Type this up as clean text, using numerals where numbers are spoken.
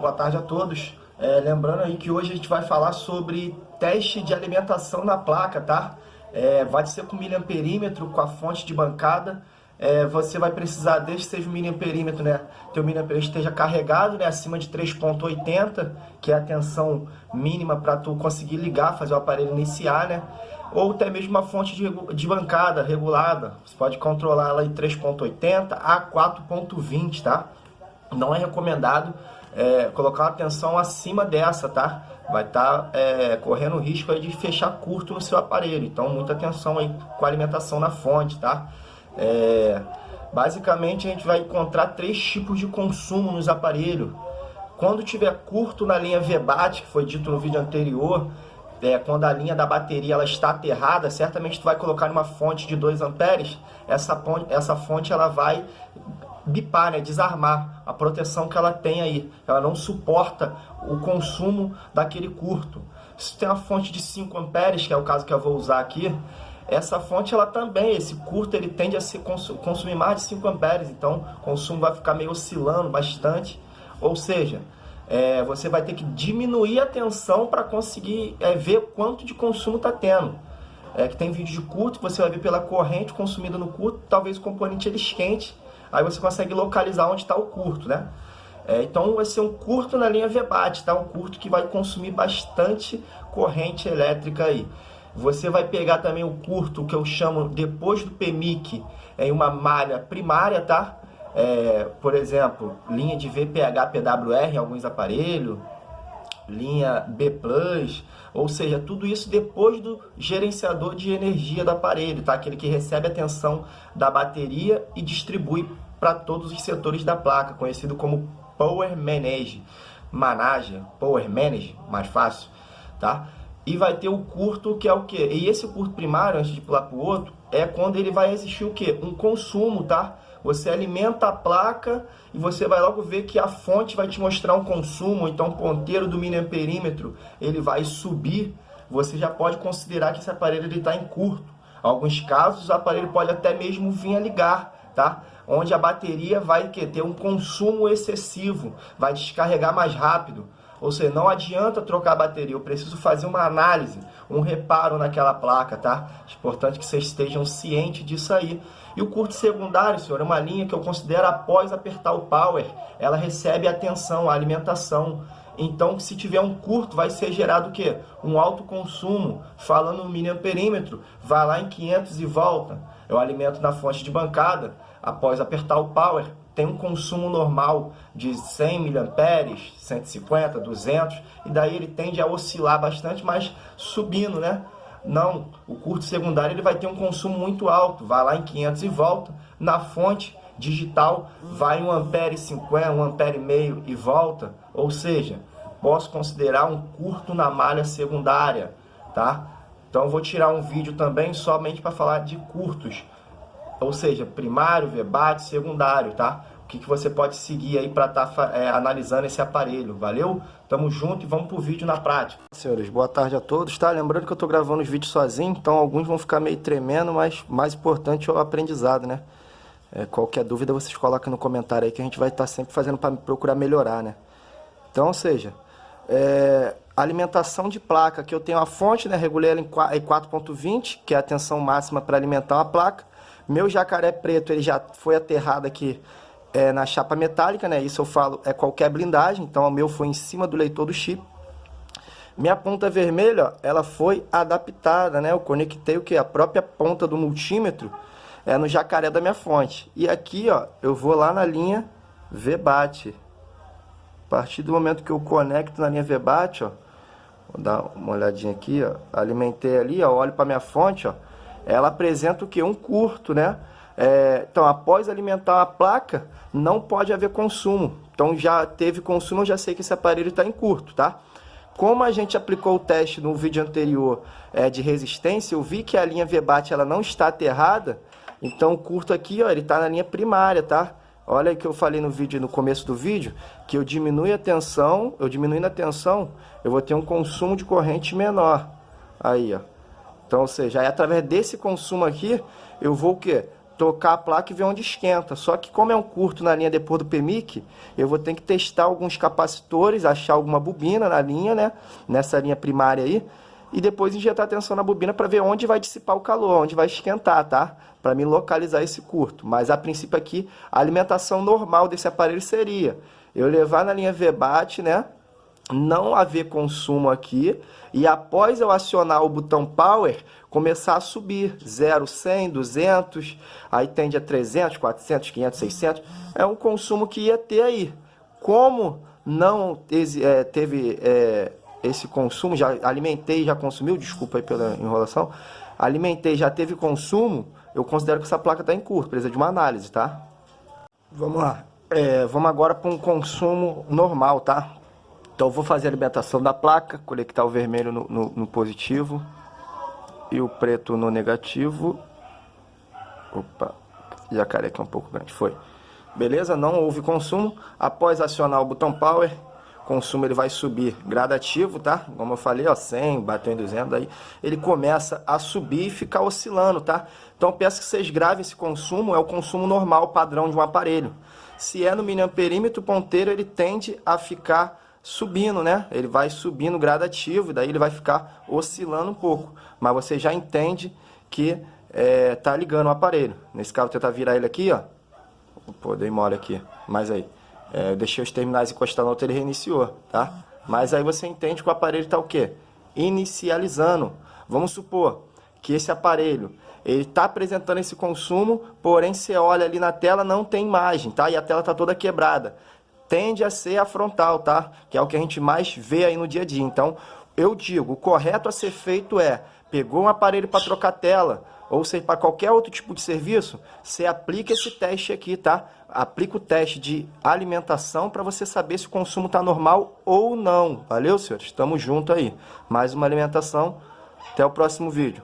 boa tarde a todos. Lembrando aí que hoje a gente vai falar sobre teste de alimentação na placa, tá? Vai ser com miliamperímetro, com a fonte de bancada. Você vai precisar, desde que seja o miliamperímetro, né? Teu miliamperímetro esteja carregado, né? Acima de 3,80, que é a tensão mínima para tu conseguir ligar, fazer o aparelho iniciar, né? Ou até mesmo uma fonte de bancada regulada. Você pode controlar ela em 3,80 a 4,20, tá? Não é recomendado colocar uma tensão acima dessa, tá? Vai estar correndo o risco aí de fechar curto no seu aparelho. Então, muita atenção aí com a alimentação na fonte, tá? Basicamente, a gente vai encontrar 3 tipos de consumo nos aparelhos. Quando tiver curto na linha VBAT, que foi dito no vídeo anterior, quando a linha da bateria ela está aterrada, certamente tu vai colocar numa fonte de 2 amperes, essa fonte ela vai bipar, né, desarmar a proteção que ela tem aí. Ela não suporta o consumo daquele curto. Se tem uma fonte de 5 amperes, que é o caso que eu vou usar aqui, essa fonte ela também, esse curto ele tende a consumir mais de 5 amperes, então o consumo vai ficar meio oscilando bastante, ou seja, você vai ter que diminuir a tensão para conseguir ver quanto de consumo está tendo. Que tem vídeo de curto, você vai ver pela corrente consumida no curto, talvez o componente ele esquente, aí você consegue localizar onde está o curto, né? Então vai ser um curto na linha VBAT, tá? Um curto que vai consumir bastante corrente elétrica aí. Você vai pegar também o curto que eu chamo depois do PMIC em uma malha primária, tá? Por exemplo, linha de VPH PWR em alguns aparelhos, linha B+, ou seja, tudo isso depois do gerenciador de energia do aparelho, tá? Aquele que recebe a tensão da bateria e distribui para todos os setores da placa, conhecido como Power Manager, mais fácil, tá? E vai ter o curto, que é o quê? E esse curto primário, antes de pular para o outro, é quando ele vai existir o quê? Um consumo, tá? Você alimenta a placa e você vai logo ver que a fonte vai te mostrar um consumo, então o ponteiro do miliamperímetro ele vai subir. Você já pode considerar que esse aparelho está em curto. Em alguns casos, o aparelho pode até mesmo vir a ligar, tá? Onde a bateria vai ter um consumo excessivo, vai descarregar mais rápido. Ou seja, não adianta trocar a bateria, eu preciso fazer uma análise, um reparo naquela placa, tá? É importante que vocês estejam cientes disso aí. E o curto secundário, senhor, é uma linha que eu considero após apertar o power, ela recebe a tensão, a alimentação. Então, se tiver um curto, vai ser gerado o quê? Um alto consumo. Falando no miliamperímetro, vai lá em 500 e volta. Eu alimento na fonte de bancada, após apertar o power, tem um consumo normal de 100 miliamperes, 150, 200, e daí ele tende a oscilar bastante, mas subindo, né? Não, o curto secundário ele vai ter um consumo muito alto, vai lá em 500 e volta. Na fonte digital vai em 1 ampere 50, 1 ampere e meio e volta, ou seja, posso considerar um curto na malha secundária, tá? Então eu vou tirar um vídeo também somente para falar de curtos, ou seja, primário, VBAT, secundário, tá? O que você pode seguir aí para estar analisando esse aparelho, valeu? Tamo junto e vamos pro vídeo na prática. Senhores, boa tarde a todos, tá? Lembrando que eu tô gravando os vídeos sozinho, então alguns vão ficar meio tremendo, mas mais importante é o aprendizado, né? Qualquer dúvida vocês colocam no comentário aí que a gente vai estar sempre fazendo para procurar melhorar, né? Então, ou seja, alimentação de placa, que eu tenho a fonte, né? Regulei ela em 4,20, que é a tensão máxima para alimentar uma placa. Meu jacaré preto, ele já foi aterrado aqui na chapa metálica, né? Isso eu falo, qualquer blindagem, então o meu foi em cima do leitor do chip. Minha ponta vermelha, ó, ela foi adaptada, né? Eu conectei o que? A própria ponta do multímetro no jacaré da minha fonte. E aqui, ó, eu vou lá na linha VBAT. A partir do momento que eu conecto na linha VBAT, ó, vou dar uma olhadinha aqui, ó, alimentei ali, ó, olho para minha fonte, ó, ela apresenta o que? Um curto, né? Então, após alimentar a placa, não pode haver consumo. Então, já teve consumo, eu já sei que esse aparelho está em curto, tá? Como a gente aplicou o teste no vídeo anterior de resistência, eu vi que a linha VBAT ela não está aterrada, então o curto aqui, ó, ele está na linha primária, tá? Olha aí que eu falei no vídeo, no começo do vídeo, que eu diminuindo a tensão, eu vou ter um consumo de corrente menor. Aí, ó. Então, ou seja, aí, através desse consumo aqui, eu vou o quê? tocar a placa e ver onde esquenta. Só que como é um curto na linha depois do PMIC, eu vou ter que testar alguns capacitores, achar alguma bobina na linha, né? Nessa linha primária aí. E depois injetar tensão na bobina para ver onde vai dissipar o calor, onde vai esquentar, tá? Para me localizar esse curto. Mas a princípio aqui, a alimentação normal desse aparelho seria eu levar na linha VBAT, né? Não haver consumo aqui, e após eu acionar o botão Power, começar a subir 0, 100, 200, aí tende a 300, 400, 500, 600, é um consumo que ia ter aí. Como não teve esse consumo, já alimentei, já consumiu, desculpa aí pela enrolação, alimentei, já teve consumo, eu considero que essa placa está em curto, precisa de uma análise, tá? Vamos lá, vamos agora para um consumo normal, tá? Então eu vou fazer a alimentação da placa, conectar o vermelho no positivo e o preto no negativo. Opa, jacaré que é um pouco grande, foi. Beleza, não houve consumo. Após acionar o botão Power, o consumo ele vai subir gradativo, tá? Como eu falei, ó, 100, bateu em 200, aí ele começa a subir e ficar oscilando, tá? Então eu peço que vocês gravem esse consumo, é o consumo normal, padrão de um aparelho. Se é no miliamperímetro ponteiro, ele tende a ficar subindo, né? Ele vai subindo gradativo, e daí ele vai ficar oscilando um pouco. Mas você já entende que tá ligando o aparelho. Nesse caso, vou tentar virar ele aqui, ó. Pô, dei mole aqui. Mas aí, eu deixei os terminais encostar no outro, ele reiniciou, tá? Mas aí você entende que o aparelho tá o quê? Inicializando. Vamos supor que esse aparelho, ele tá apresentando esse consumo, porém você olha ali na tela, não tem imagem, tá? E a tela tá toda quebrada. Tende a ser a frontal, tá? Que é o que a gente mais vê aí no dia a dia. Então, eu digo, o correto a ser feito pegou um aparelho para trocar tela, ou seja, para qualquer outro tipo de serviço, você aplica esse teste aqui, tá? Aplica o teste de alimentação para você saber se o consumo está normal ou não. Valeu, senhores? Tamo junto aí. Mais uma alimentação. Até o próximo vídeo.